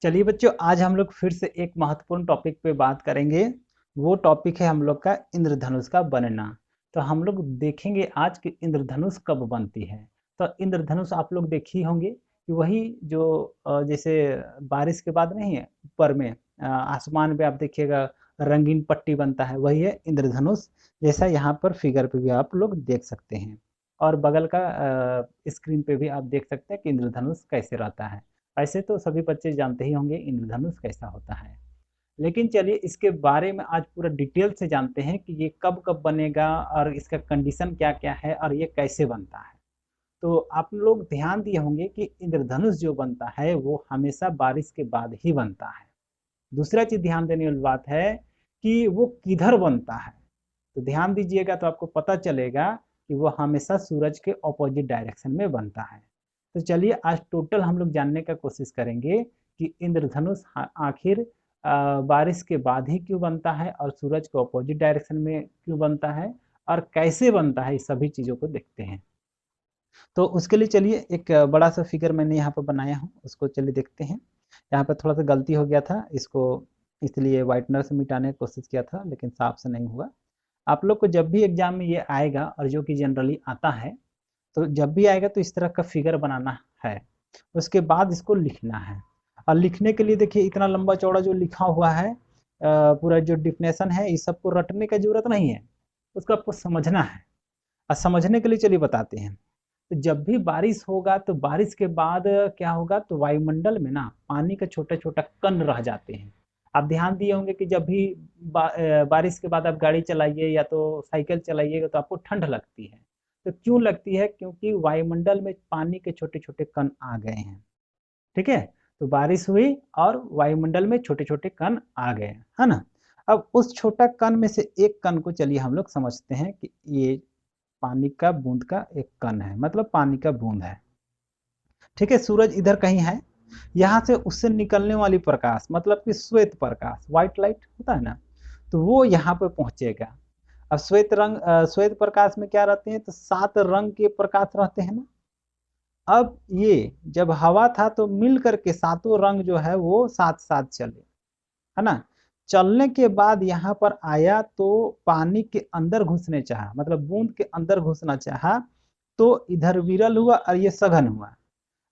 चलिए बच्चों, आज हम लोग फिर से एक महत्वपूर्ण टॉपिक पे बात करेंगे। वो टॉपिक है हम लोग का इंद्रधनुष का बनना। तो हम लोग देखेंगे आज कि इंद्रधनुष कब बनती है। तो इंद्रधनुष आप लोग देखे ही होंगे कि वही जो जैसे बारिश के बाद नहीं है, ऊपर में आसमान पे आप देखिएगा रंगीन पट्टी बनता है, वही है इंद्रधनुष। जैसा यहाँ पर फिगर पे भी आप लोग देख सकते हैं, और बगल का स्क्रीन पे भी आप देख सकते हैं कि इंद्रधनुष कैसे रहता है। ऐसे तो सभी बच्चे जानते ही होंगे इंद्रधनुष कैसा होता है, लेकिन चलिए इसके बारे में आज पूरा डिटेल से जानते हैं कि ये कब कब बनेगा और इसका कंडीशन क्या क्या है और ये कैसे बनता है। तो आप लोग ध्यान दिए होंगे कि इंद्रधनुष जो बनता है वो हमेशा बारिश के बाद ही बनता है। दूसरा चीज ध्यान देने वाली बात है कि वो किधर बनता है। तो ध्यान दीजिएगा तो आपको पता चलेगा कि वो हमेशा सूरज के ऑपोजिट डायरेक्शन में बनता है। तो चलिए आज टोटल हम लोग जानने का कोशिश करेंगे कि इंद्रधनुष आखिर बारिश के बाद ही क्यों बनता है और सूरज के ऑपोजिट डायरेक्शन में क्यों बनता है और कैसे बनता है, इस सभी चीज़ों को देखते हैं। तो उसके लिए चलिए एक बड़ा सा फिगर मैंने यहाँ पर बनाया हूँ, उसको चलिए देखते हैं। यहाँ पर थोड़ा सा गलती हो गया था, इसको इसलिए वाइटनर से मिटाने की कोशिश किया था लेकिन साफ से नहीं हुआ। आप लोग को जब भी एग्जाम में ये आएगा और जो कि जनरली आता है, तो जब भी आएगा तो इस तरह का फिगर बनाना है, उसके बाद इसको लिखना है। और लिखने के लिए देखिए इतना लंबा चौड़ा जो लिखा हुआ है, पूरा जो डिफिनेशन है, इस सबको रटने का जरूरत नहीं है, उसको आपको समझना है। और समझने के लिए चलिए बताते हैं। तो जब भी बारिश होगा तो बारिश के बाद क्या होगा, तो वायुमंडल में ना पानी का छोटा छोटा कण रह जाते हैं। आप ध्यान दिए होंगे कि जब भी बारिश के बाद आप गाड़ी चलाइए या तो साइकिल चलाइएगा तो आपको ठंड लगती है। तो क्यों लगती है? क्योंकि वायुमंडल में पानी के छोटे छोटे कण आ गए हैं। ठीक है, तो बारिश हुई और वायुमंडल में छोटे छोटे कण आ गए, है ना। अब उस छोटा कण में से एक कण को चलिए हम लोग समझते हैं कि ये पानी का बूंद का एक कण है, मतलब पानी का बूंद है। ठीक है, सूरज इधर कहीं है, यहाँ से उससे निकलने वाली प्रकाश मतलब कि श्वेत प्रकाश, व्हाइट लाइट होता है ना, तो वो यहाँ पे पहुंचेगा। अब श्वेत प्रकाश में क्या रहते हैं, तो 7 रंग के प्रकाश रहते हैं ना। अब ये जब हवा था तो मिल करके सातों रंग जो है वो साथ साथ चले, है ना। चलने के बाद यहाँ पर आया तो पानी के अंदर घुसने चाहा, मतलब बूंद के अंदर घुसना चाहा, तो इधर विरल हुआ और ये सघन हुआ।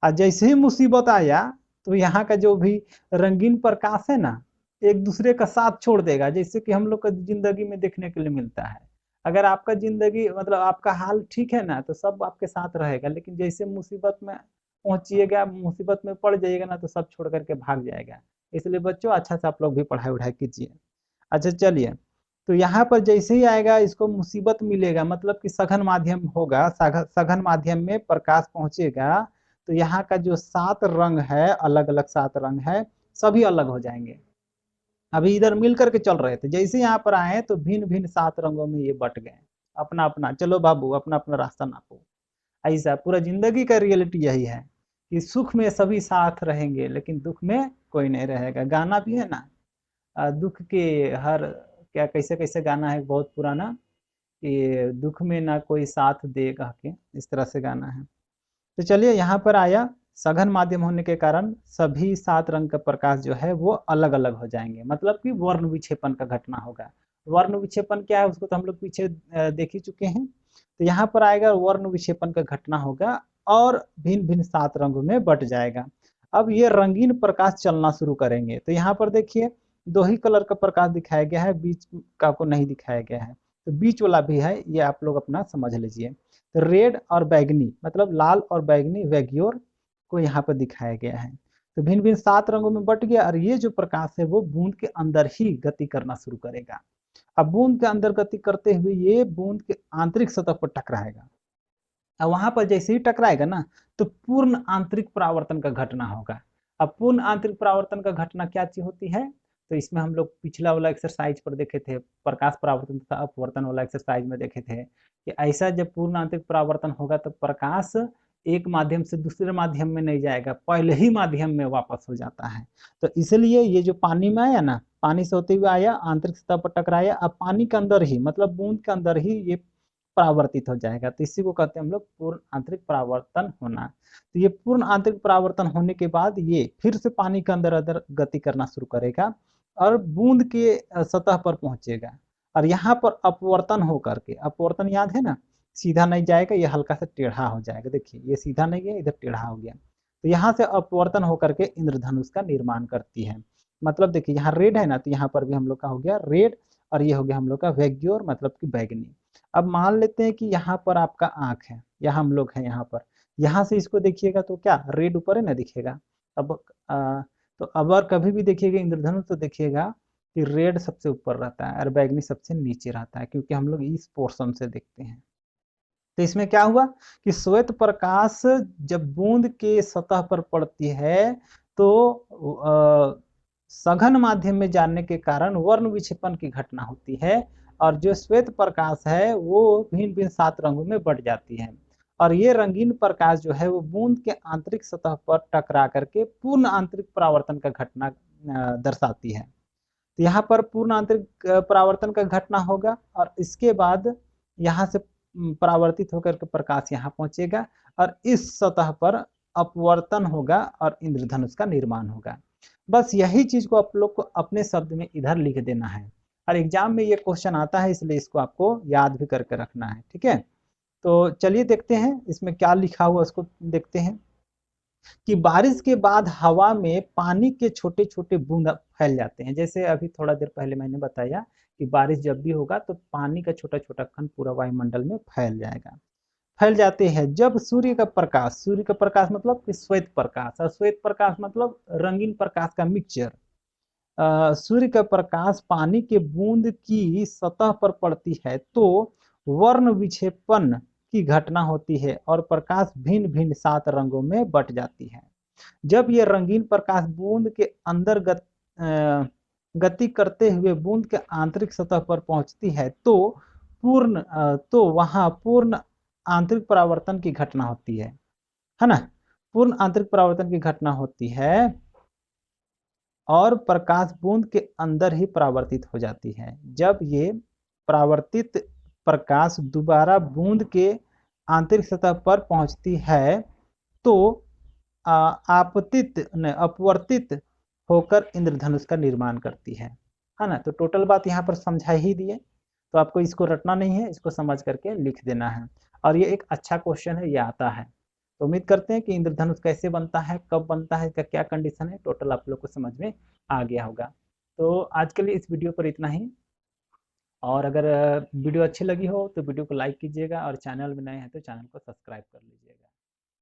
और जैसे ही मुसीबत आया तो यहाँ का जो भी रंगीन प्रकाश है ना, एक दूसरे का साथ छोड़ देगा, जैसे कि हम लोग का जिंदगी में देखने के लिए मिलता है। अगर आपका जिंदगी मतलब आपका हाल ठीक है ना, तो सब आपके साथ रहेगा, लेकिन जैसे मुसीबत में पहुंचिएगा, मुसीबत में पड़ जाइएगा ना, तो सब छोड़ करके भाग जाएगा। इसलिए बच्चों अच्छा से आप लोग भी पढ़ाई उढ़ाई कीजिए। अच्छा चलिए, तो यहाँ पर जैसे ही आएगा इसको मुसीबत मिलेगा, मतलब कि सघन माध्यम होगा, सघन माध्यम में प्रकाश पहुंचेगा, तो यहाँ का जो 7 रंग है, अलग अलग 7 रंग है, सभी अलग हो जाएंगे। अभी इधर मिल करके चल रहे थे, जैसे यहाँ पर आए तो भिन्न भिन्न 7 रंगों में ये बट गए। अपना अपना चलो बाबू, अपना अपना रास्ता नापो। ऐसा पूरा जिंदगी का रियलिटी यही है कि सुख में सभी साथ रहेंगे लेकिन दुख में कोई नहीं रहेगा। गाना भी है ना, दुख के हर क्या कैसे कैसे गाना है बहुत पुराना, कि दुख में ना कोई साथ देगा के, इस तरह से गाना है। तो चलिए यहाँ पर आया, सघन माध्यम होने के कारण सभी 7 रंग का प्रकाश जो है वो अलग अलग हो जाएंगे, मतलब कि वर्ण विक्षेपण का घटना होगा। वर्ण विक्षेपण क्या है उसको तो हम लोग पीछे देख ही चुके हैं। तो यहाँ पर आएगा वर्ण विक्षेपण का घटना होगा और भिन्न भिन्न 7 रंगों में बट जाएगा। अब ये रंगीन प्रकाश चलना शुरू करेंगे, तो यहाँ पर देखिए 2 ही कलर का प्रकाश दिखाया गया है, बीच का को नहीं दिखाया गया है। तो बीच वाला भी है, ये आप लोग अपना समझ लीजिए। तो रेड और बैगनी मतलब लाल और बैगनी वैग्योर को यहाँ पर दिखाया गया है। तो भिन्न भिन्न 7 रंगों में बट गया और ये जो प्रकाश है वो बूंद के अंदर ही गति करना शुरू करेगा। अब बूंद के अंदर गति करते हुए ये बूंद के आंतरिक सतह पर टकराएगा। अब वहां पर जैसे ही टकराएगा ना, तो पूर्ण आंतरिक परावर्तन का घटना होगा। अब पूर्ण आंतरिक परावर्तन का घटना क्या चीज होती है, तो इसमें हम लोग पिछला वाला एक्सरसाइज पर देखे थे, प्रकाश परावर्तन तथा अपवर्तन वाला एक्सरसाइज में देखे थे कि ऐसा जब पूर्ण आंतरिक परावर्तन होगा तो प्रकाश एक माध्यम से दूसरे माध्यम में नहीं जाएगा, पहले ही माध्यम में वापस हो जाता है। तो इसलिए ये जो पानी में आया ना, पानी से होते हुए आया, आंतरिक सतह पर टकराया, अब पानी के अंदर ही मतलब बूंद के अंदर ही ये परावर्तित हो जाएगा। तो इसी को कहते हैं हम लोग पूर्ण आंतरिक परावर्तन होना। तो ये पूर्ण आंतरिक परावर्तन होने के बाद ये फिर से पानी के अंदर अंदर गति करना शुरू करेगा और बूंद के सतह पर पहुंचेगा और यहाँ पर अपवर्तन होकर के, अपवर्तन याद है ना, सीधा नहीं जाएगा, ये हल्का सा टेढ़ा हो जाएगा। देखिए ये सीधा नहीं गया, इधर टेढ़ा हो गया। तो यहाँ से अपवर्तन होकर के इंद्रधनुष का निर्माण करती है। मतलब देखिए यहाँ रेड है ना, तो यहाँ पर भी हम लोग का हो गया रेड और ये हो गया हम लोग का वैग्योर मतलब कि बैगनी। अब मान लेते हैं कि यहाँ पर आपका आंख है, यहाँ हम लोग हैं यहाँ पर, यहाँ से इसको देखिएगा तो क्या रेड ऊपर है ना दिखेगा। अब तो अगर कभी भी देखिएगा इंद्रधनुष तो देखिएगा कि रेड सबसे ऊपर रहता है और बैगनी सबसे नीचे रहता है, क्योंकि हम लोग इस पोर्शन से देखते हैं। तो इसमें क्या हुआ कि श्वेत प्रकाश जब बूंद के सतह पर पड़ती है तो सघन माध्यम में जाने के कारण वर्ण विक्षेपण की घटना होती है और जो श्वेत प्रकाश है वो भिन्न भिन्न 7 रंगों में बट जाती है और ये रंगीन प्रकाश जो है वो बूंद के आंतरिक सतह पर टकरा करके पूर्ण आंतरिक परावर्तन का घटना दर्शाती है। तो यहाँ पर पूर्ण आंतरिक परावर्तन का घटना होगा और इसके बाद यहाँ से परावर्तित होकर के प्रकाश यहाँ पहुंचेगा और इस सतह पर अपवर्तन होगा और इंद्रधनुष का निर्माण होगा। बस यही चीज को आप लोग को अपने शब्द में इधर लिख देना है और एग्जाम में ये क्वेश्चन आता है, इसलिए इसको आपको याद भी करके रखना है। ठीक है, तो चलिए देखते हैं इसमें क्या लिखा हुआ, उसको देखते हैं कि बारिश के बाद हवा में पानी के छोटे छोटे बूंद फैल जाते हैं। जैसे अभी थोड़ा देर पहले मैंने बताया कि बारिश जब भी होगा तो पानी का छोटा छोटा कण पूरा वायुमंडल में फैल जाएगा, फैल जाते हैं जब सूर्य का प्रकाश मतलब कि श्वेत प्रकाश, और श्वेत प्रकाश मतलब रंगीन प्रकाश का मिक्सचर। सूर्य का प्रकाश पानी के बूंद की सतह पर पड़ती है तो वर्ण विक्षेपण की घटना होती है और प्रकाश भिन्न भिन्न 7 रंगों में बट जाती है। जब ये रंगीन प्रकाश बूंद के अंदर गति करते हुए बूंद के आंतरिक सतह पर पहुंचती है तो वहां पूर्ण आंतरिक परावर्तन की घटना होती है ना। पूर्ण आंतरिक परावर्तन की घटना होती है और प्रकाश बूंद के अंदर ही परावर्तित हो जाती है। जब ये परावर्तित प्रकाश दोबारा बूंद के आंतरिक सतह पर पहुंचती है तो अपवर्तित होकर इंद्रधनुष का निर्माण करती है ना। तो टोटल बात यहाँ पर समझा ही दिए, तो आपको इसको रटना नहीं है, इसको समझ करके लिख देना है और ये एक अच्छा क्वेश्चन है, ये आता है। तो उम्मीद करते हैं कि इंद्रधनुष कैसे बनता है, कब बनता है, इसका क्या कंडीशन है, टोटल आप लोग को समझ में आ गया होगा। तो आज के लिए इस वीडियो पर इतना ही, और अगर वीडियो अच्छी लगी हो तो वीडियो को लाइक कीजिएगा और चैनल में नए हैं तो चैनल को सब्सक्राइब कर लीजिएगा।